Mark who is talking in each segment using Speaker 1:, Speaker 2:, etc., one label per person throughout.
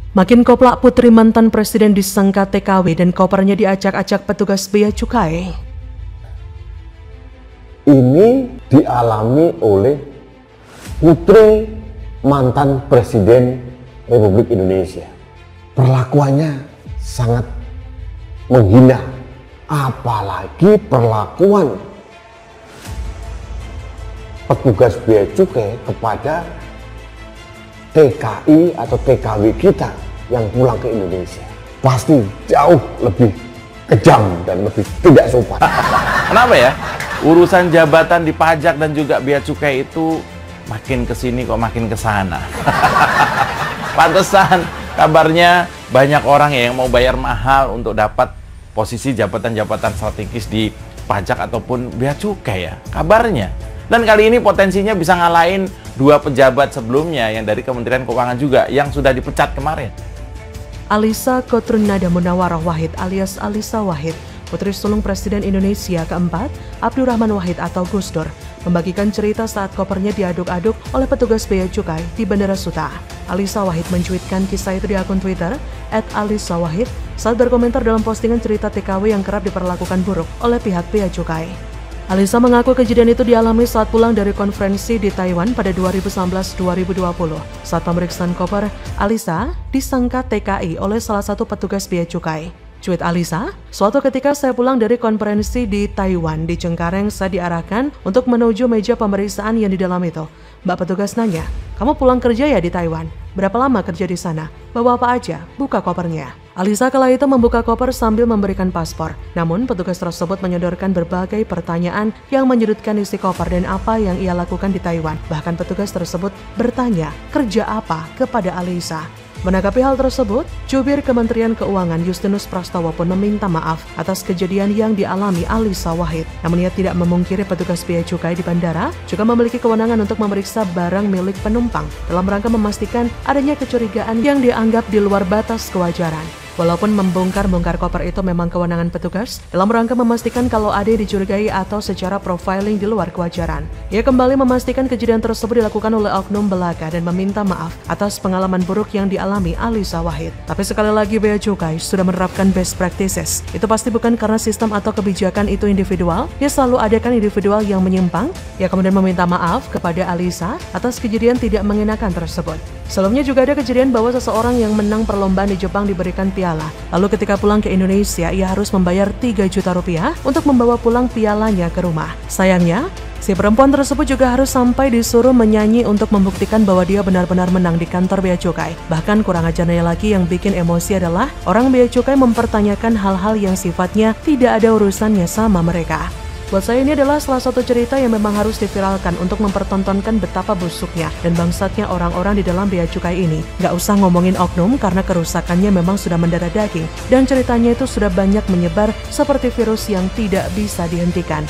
Speaker 1: Makin koplak putri mantan presiden disangka TKW dan kopernya diacak-acak petugas bea cukai.
Speaker 2: Ini dialami oleh putri mantan presiden Republik Indonesia. Perlakuannya sangat menghina, apalagi perlakuan petugas bea cukai kepada TKI atau TKW kita yang pulang ke Indonesia. Pasti jauh lebih kejam dan lebih tidak sopan.
Speaker 3: Kenapa ya? Urusan jabatan di pajak dan juga bea cukai itu makin kesini kok makin kesana. Pantesan kabarnya banyak orang yang mau bayar mahal untuk dapat posisi jabatan-jabatan strategis di pajak ataupun bea cukai ya, kabarnya. Dan kali ini potensinya bisa ngalahin dua pejabat sebelumnya yang dari Kementerian Keuangan juga yang sudah dipecat kemarin.
Speaker 1: Alisa Kotrunada Munawarah Wahid alias Alisa Wahid, putri sulung Presiden Indonesia keempat, Abdurrahman Wahid atau Gus Dur, membagikan cerita saat kopernya diaduk-aduk oleh petugas bea cukai di Bandara Suta. Alisa Wahid mencuitkan kisah itu di akun Twitter @alisawahid saat berkomentar dalam postingan cerita TKW yang kerap diperlakukan buruk oleh pihak bea cukai. Alisa mengaku kejadian itu dialami saat pulang dari konferensi di Taiwan pada 2019-2020. Saat pemeriksaan koper, Alisa disangka TKI oleh salah satu petugas bea cukai. Cuit Alisa, suatu ketika saya pulang dari konferensi di Taiwan, di Cengkareng saya diarahkan untuk menuju meja pemeriksaan yang di dalam itu. Mbak petugas nanya, kamu pulang kerja ya di Taiwan? Berapa lama kerja di sana? Bawa apa aja? Buka kopernya. Alisa kala itu membuka koper sambil memberikan paspor. Namun petugas tersebut menyodorkan berbagai pertanyaan yang menyudutkan isi koper dan apa yang ia lakukan di Taiwan. Bahkan petugas tersebut bertanya kerja apa kepada Alisa. Menanggapi hal tersebut, Jubir Kementerian Keuangan Justinus Prastowo pun meminta maaf atas kejadian yang dialami Alisa Wahid. Namun ia tidak memungkiri petugas bea cukai di bandara juga memiliki kewenangan untuk memeriksa barang milik penumpang dalam rangka memastikan adanya kecurigaan yang dianggap di luar batas kewajaran. Walaupun membongkar-bongkar koper itu memang kewenangan petugas dalam rangka memastikan kalau ada yang dicurigai atau secara profiling di luar kewajaran. Ia kembali memastikan kejadian tersebut dilakukan oleh oknum belaka dan meminta maaf atas pengalaman buruk yang dialami Alisa Wahid. Tapi sekali lagi bea cukai sudah menerapkan best practices. Itu pasti bukan karena sistem atau kebijakan itu individual, ya selalu ada kan individual yang menyimpang. Ia kemudian meminta maaf kepada Alisa atas kejadian tidak mengenakan tersebut. Sebelumnya juga ada kejadian bahwa seseorang yang menang perlombaan di Jepang diberikan piala. Lalu ketika pulang ke Indonesia, ia harus membayar 3 juta rupiah untuk membawa pulang pialanya ke rumah. Sayangnya, si perempuan tersebut juga harus sampai disuruh menyanyi untuk membuktikan bahwa dia benar-benar menang di kantor bea cukai. Bahkan kurang ajarnya lagi yang bikin emosi adalah orang bea cukai mempertanyakan hal-hal yang sifatnya tidak ada urusannya sama mereka. Buat saya ini adalah salah satu cerita yang memang harus diviralkan untuk mempertontonkan betapa busuknya dan bangsatnya orang-orang di dalam bea cukai ini. Gak usah ngomongin oknum karena kerusakannya memang sudah mendarah daging dan ceritanya itu sudah banyak menyebar seperti virus yang tidak bisa dihentikan.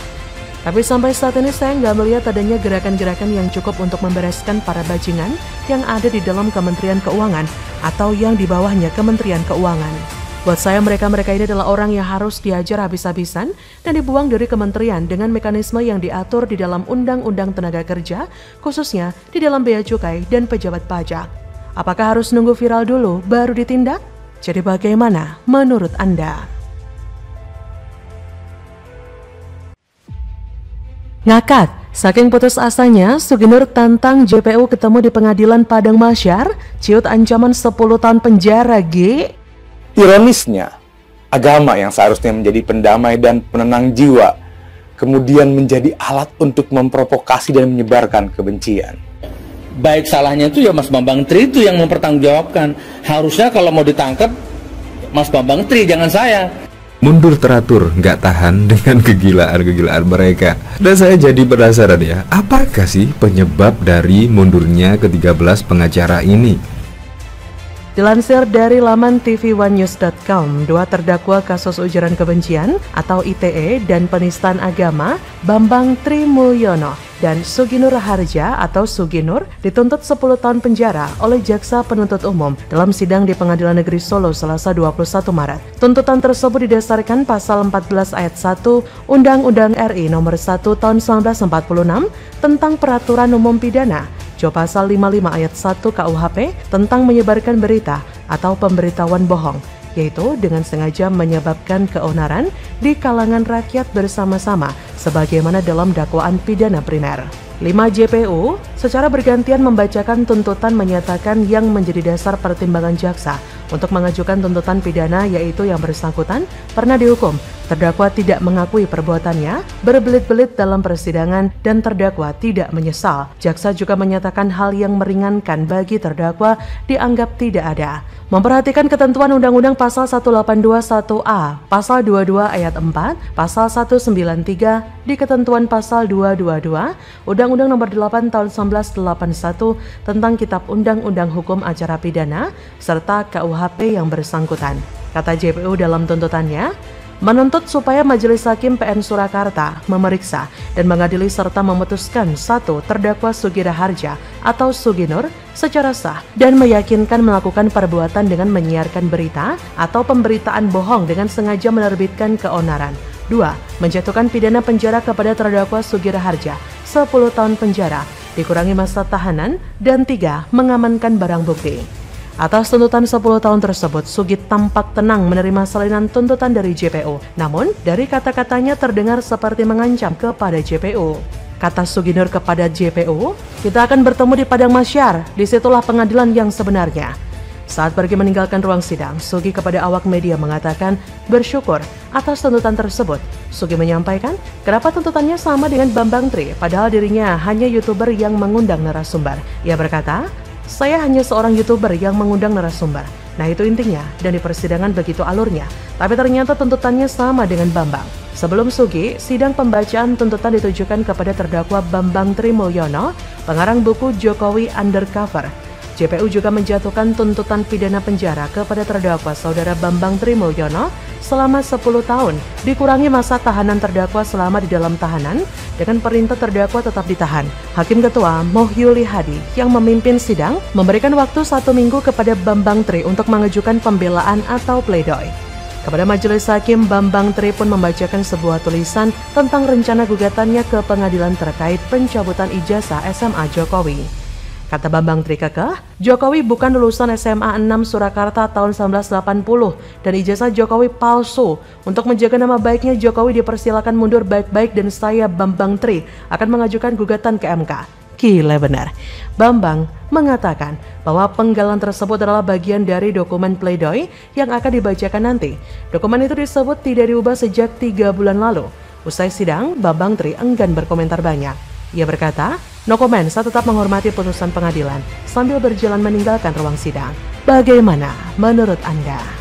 Speaker 1: Tapi sampai saat ini saya nggak melihat adanya gerakan-gerakan yang cukup untuk membereskan para bajingan yang ada di dalam Kementerian Keuangan atau yang di bawahnya Kementerian Keuangan. Buat saya mereka-mereka ini adalah orang yang harus diajar habis-habisan dan dibuang dari kementerian dengan mekanisme yang diatur di dalam Undang-Undang Tenaga Kerja, khususnya di dalam bea cukai dan pejabat pajak. Apakah harus nunggu viral dulu baru ditindak? Jadi bagaimana menurut Anda? Ngakak, saking putus asanya, Suginur tantang JPU ketemu di pengadilan Padang Masyar, ciut ancaman 10 tahun penjara, G.
Speaker 4: Ironisnya, agama yang seharusnya menjadi pendamai dan penenang jiwa, kemudian menjadi alat untuk memprovokasi dan menyebarkan kebencian.
Speaker 5: Baik salahnya itu ya Mas Bambang Tri itu yang mempertanggungjawabkan. Harusnya kalau mau ditangkap, Mas Bambang Tri, jangan saya.
Speaker 6: Mundur teratur, nggak tahan dengan kegilaan-kegilaan mereka. Dan saya jadi penasaran ya, apakah sih penyebab dari mundurnya ke-13 pengacara ini?
Speaker 1: Dilansir dari laman tv1news.com, dua terdakwa kasus ujaran kebencian atau ITE dan penistaan agama, Bambang Trimulyono dan Suginur Harja atau Suginur dituntut 10 tahun penjara oleh Jaksa Penuntut Umum dalam sidang di Pengadilan Negeri Solo Selasa 21 Maret. Tuntutan tersebut didasarkan pasal 14 ayat 1 Undang-Undang RI nomor 1 tahun 1946 tentang Peraturan Umum Pidana, pasal 55 ayat 1 KUHP tentang menyebarkan berita atau pemberitahuan bohong, yaitu dengan sengaja menyebabkan keonaran di kalangan rakyat bersama-sama sebagaimana dalam dakwaan pidana primer. 5 JPU secara bergantian membacakan tuntutan menyatakan yang menjadi dasar pertimbangan jaksa untuk mengajukan tuntutan pidana, yaitu yang bersangkutan pernah dihukum, terdakwa tidak mengakui perbuatannya, berbelit-belit dalam persidangan, dan terdakwa tidak menyesal. Jaksa juga menyatakan hal yang meringankan bagi terdakwa dianggap tidak ada. Memperhatikan ketentuan Undang-Undang Pasal 182(1)A, Pasal 22 Ayat 4, Pasal 193, di ketentuan Pasal 222, Undang-Undang Nomor 8 Tahun 1981 tentang Kitab Undang-Undang Hukum Acara Pidana, serta KUHP yang bersangkutan. Kata JPU dalam tuntutannya, menuntut supaya Majelis Hakim PN Surakarta memeriksa dan mengadili serta memutuskan 1. Terdakwa Sugi Raharja atau Sugi Nur secara sah dan meyakinkan melakukan perbuatan dengan menyiarkan berita atau pemberitaan bohong dengan sengaja menerbitkan keonaran. 2. Menjatuhkan pidana penjara kepada terdakwa Sugi Raharja 10 tahun penjara, dikurangi masa tahanan, dan 3. Mengamankan barang bukti. Atas tuntutan 10 tahun tersebut, Sugi tampak tenang menerima salinan tuntutan dari JPU. Namun, dari kata-katanya terdengar seperti mengancam kepada JPU. Kata Sugi Nur kepada JPU, "Kita akan bertemu di Padang Masyar, disitulah pengadilan yang sebenarnya." Saat pergi meninggalkan ruang sidang, Sugi kepada awak media mengatakan bersyukur atas tuntutan tersebut. Sugi menyampaikan kenapa tuntutannya sama dengan Bambang Tri, padahal dirinya hanya YouTuber yang mengundang narasumber. Ia berkata, "Saya hanya seorang YouTuber yang mengundang narasumber. Nah, itu intinya, dan di persidangan begitu alurnya. Tapi ternyata tuntutannya sama dengan Bambang." Sebelum Sugi, sidang pembacaan tuntutan ditujukan kepada terdakwa Bambang Tri Mulyono, pengarang buku Jokowi Undercover. JPU juga menjatuhkan tuntutan pidana penjara kepada terdakwa saudara Bambang Tri Mulyono selama 10 tahun, dikurangi masa tahanan terdakwa selama di dalam tahanan dengan perintah terdakwa tetap ditahan. Hakim Ketua Mohyuli Hadi yang memimpin sidang memberikan waktu 1 minggu kepada Bambang Tri untuk mengajukan pembelaan atau pledoi. Kepada Majelis Hakim, Bambang Tri pun membacakan sebuah tulisan tentang rencana gugatannya ke pengadilan terkait pencabutan ijazah SMA Jokowi. Kata Bambang Tri kekeh, Jokowi bukan lulusan SMA 6 Surakarta tahun 1980 dan ijazah Jokowi palsu. Untuk menjaga nama baiknya, Jokowi dipersilakan mundur baik-baik dan saya, Bambang Tri, akan mengajukan gugatan ke MK. Gila benar. Bambang mengatakan bahwa penggalan tersebut adalah bagian dari dokumen pledoi yang akan dibacakan nanti. Dokumen itu disebut tidak diubah sejak 3 bulan lalu. Usai sidang, Bambang Tri enggan berkomentar banyak. Ia berkata, "No comment, saya tetap menghormati putusan pengadilan," sambil berjalan meninggalkan ruang sidang. Bagaimana menurut Anda?